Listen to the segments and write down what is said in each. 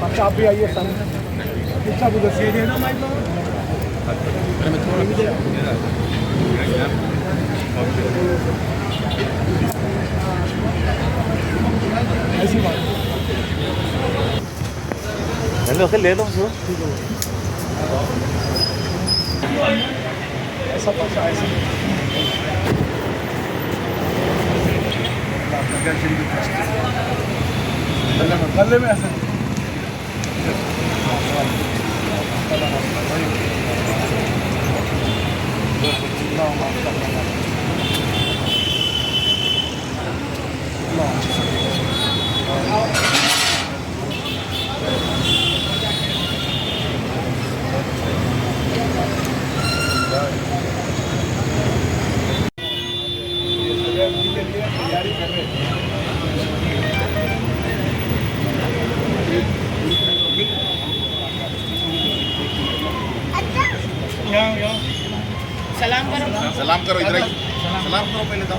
अच्छा आप भी आइए अच्छा गुजर ऐसी बात ले लो ऐसा पक्का ऐसा गले में ऐसा सलाम करो इधर सलाम करो पहले तो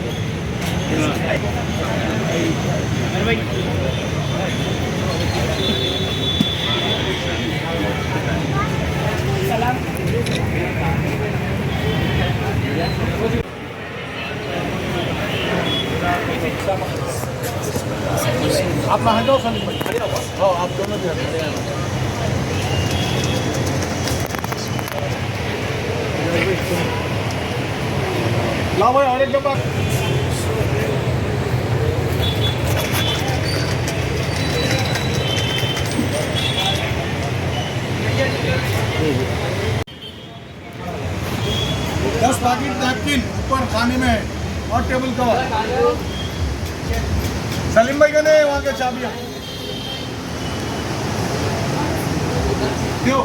आप वहाँ जाओ सलीम भाई खड़े हो आप दोनों भी खड़े हैं लाओ भाई और एक डब्बा दस पैकेट नैपकिन ऊपर खाने में है और टेबल कवर सलीम भाई का नहीं वहाँ के चाबियाँ क्यों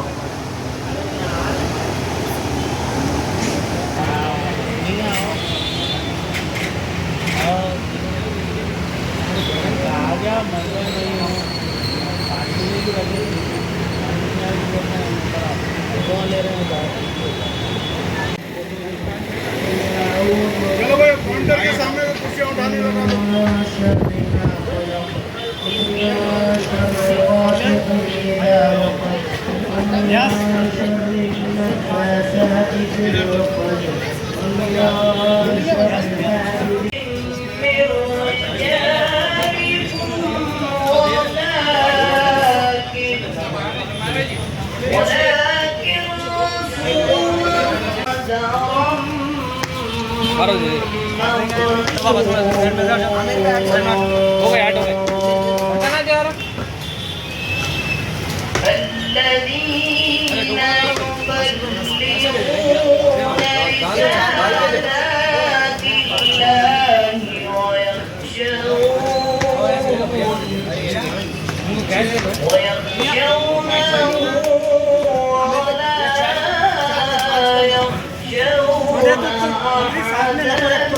चलो भाई काउंटर के सामने कुर्सियाँ उठाने लगा हो गया ऑटो में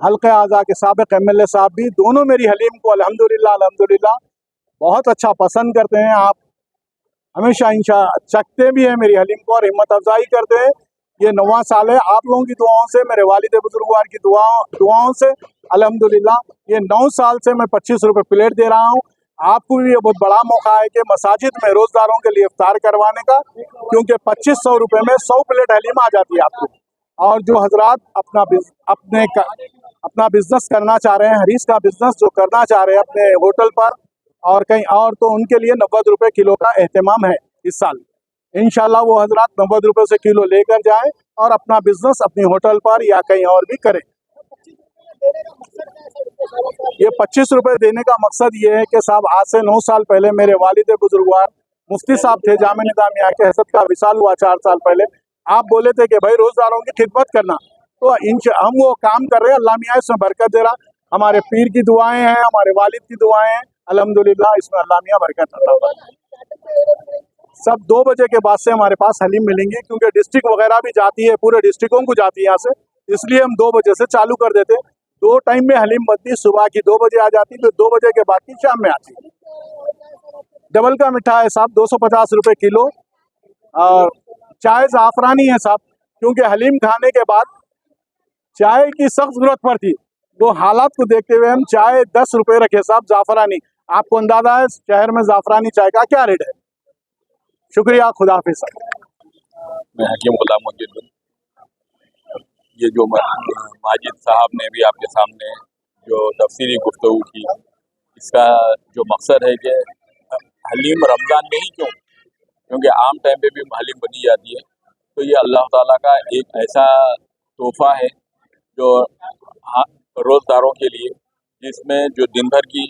हल्के आज़ा के साबिक MLA साहब भी, दोनों मेरी हलीम को अल्हम्दुलिल्लाह बहुत अच्छा पसंद करते हैं। आप हमेशा चखते भी हैं मेरी हलीम को और हिम्मत अफजाई करते हैं। ये 9वां साल है, आप लोगों की दुआओं से, मेरे वालिद बुजुर्गवार की दुआओं से अल्हम्दुलिल्लाह ये 9 साल से मैं 25 रुपये प्लेट दे रहा हूँ। आपको भी ये बहुत बड़ा मौका है कि मसाजिद में रोज़दारों के लिए इफ्तार करवाने का, क्योंकि 2500 रुपये में 100 प्लेट हलीम आ जाती है आपको। और जो हजरात अपना बिजनेस करना चाह रहे हैं, हरीस का बिजनेस जो करना चाह रहे हैं अपने होटल पर और कहीं और, तो उनके लिए 90 रुपये किलो का एहतमाम है इस साल। इंशाल्लाह वो हजरात 90 रुपये से किलो लेकर जाएं और अपना बिजनेस अपनी होटल पर या कहीं और भी करें। ये 25 रुपये देने का मकसद ये है कि साहब आज से 9 साल पहले मेरे वालिद बुजुर्गवार मुफ्ती साहब थे जामे निज़ामिया के, हसद का विसाल हुआ 4 साल पहले। आप बोले थे कि भाई रोज़दारों की खिदमत करना, तो हम वो काम कर रहे हैं। अल्लाह मियाँ इसमें बरकत दे रहा। हमारे पीर की दुआएं हैं, हमारे वालिद की दुआएं हैं, अल्हम्दुलिल्लाह इसमें अल्लाह मियाँ बरकत अता फरमाए। सब 2 बजे के बाद से हमारे पास हलीम मिलेंगी, क्योंकि डिस्ट्रिक्ट वगैरह भी जाती है, पूरे डिस्ट्रिक्टों को जाती है यहाँ से, इसलिए हम 2 बजे से चालू कर देते। 2 टाइम में हलीम बनती, सुबह की 2 बजे आ जाती, फिर 2 बजे के बाद की शाम में आती। डबल का मिठा है साहब 250 रुपये किलो। और चाय ज़ाफ़रानी है साहब, क्योंकि हलीम खाने के बाद चाय की सख्त ज़रूरत पड़ती, वो हालात को देखते हुए हम चाय 10 रुपये रखे साहब ज़ाफ़रानी। आपको अंदाज़ा है शहर में ज़ाफ़रानी चाय का क्या रेट है। शुक्रिया, खुदा हाफिज़ साहब। मैं हकीम गुलाम मुद्दीन। ये जो माजिद साहब ने भी आपके सामने जो तफसीली गुफ्तगू की, इसका जो मकसद है कि हलीम रमज़ान में ही क्यों, क्योंकि आम टाइम पे भी हलीम बनी जाती है, तो ये अल्लाह ताला का एक ऐसा तोहफ़ा है जो रोज़दारों के लिए, जिसमें जो दिन भर की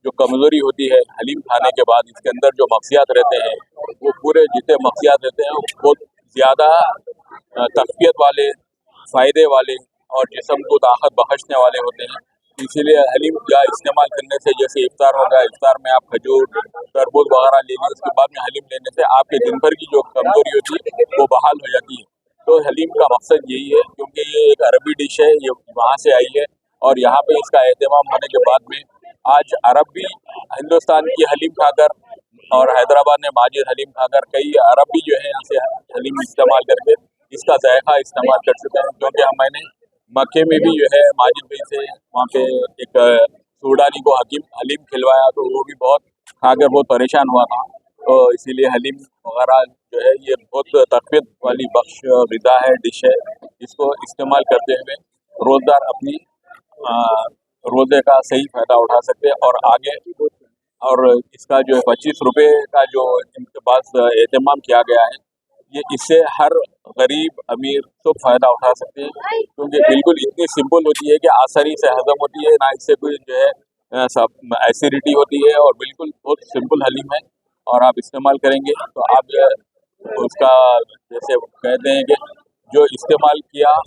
जो कमज़ोरी होती है हलीम खाने के बाद, इसके अंदर जो मक्सियात रहते हैं वो पूरे जितने मक्सियात रहते हैं वो बहुत ज़्यादा तक़वियत वाले, फ़ायदे वाले और जिस्म को ताकत बख्शने वाले होते हैं। इसीलिए हलीम का इस्तेमाल करने से, जैसे इफ्तार होगा, इफ्तार में आप खजूर, तरबूज वगैरह ले लीजिए, उसके बाद में हलीम लेने से आपके दिन भर की जो कमज़ोरी होती है वो बहाल हो जाती है। तो हलीम का मकसद यही है, क्योंकि ये एक अरबी डिश है, ये वहाँ से आई है और यहाँ पे इसका एहतमाम होने के बाद में आज अरब भी हिंदुस्तान की हलीम खाकर और हैदराबाद में माजिद हलीम खाकर कई अरब भी जो है यहाँ से हलीम इस्तेमाल करके इसका जायका इस्तेमाल कर चुके हैं। क्योंकि मैंने मक्के में भी जो है माजिद भाई से वहाँ पे एक सूडानी को हलीम खिलवाया, तो वो भी बहुत खाकर बहुत परेशान हुआ था। तो इसीलिए हलीम वगैरह जो है ये बहुत तक़वियत वाली बख्श ग़िज़ा है, डिश है। इसको इस्तेमाल करते हुए रोज़दार अपनी रोज़े का सही फ़ायदा उठा सकते हैं और आगे, और इसका जो 25 रुपये का जो इनके पास एहतमाम किया गया है, ये इससे हर गरीब अमीर सब फ़ायदा उठा सकते हैं, क्योंकि बिल्कुल इतनी सिंपल होती है कि आसानी से हज़म होती है, ना इससे कोई जो है सब एसिडिटी होती है, और बिल्कुल बहुत सिंपल हलीम है। और आप इस्तेमाल करेंगे तो आप उसका जैसे कहते हैं कि जो इस्तेमाल किया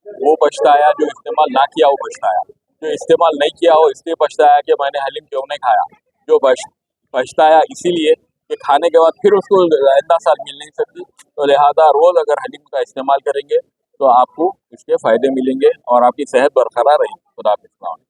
वो पछताया, जो इस्तेमाल ना किया वो पछताया। जो इस्तेमाल नहीं किया हो इसलिए पछताया कि मैंने हलीम क्यों नहीं खाया, जो पछताया इसीलिए कि खाने के बाद फिर उसको आइंदा साल मिल नहीं सकती। तो लिहाजा रोज़ अगर हलीम का इस्तेमाल करेंगे तो आपको इसके फ़ायदे मिलेंगे और आपकी सेहत बरकरार रहेगी। खुदा हाफ़िज़।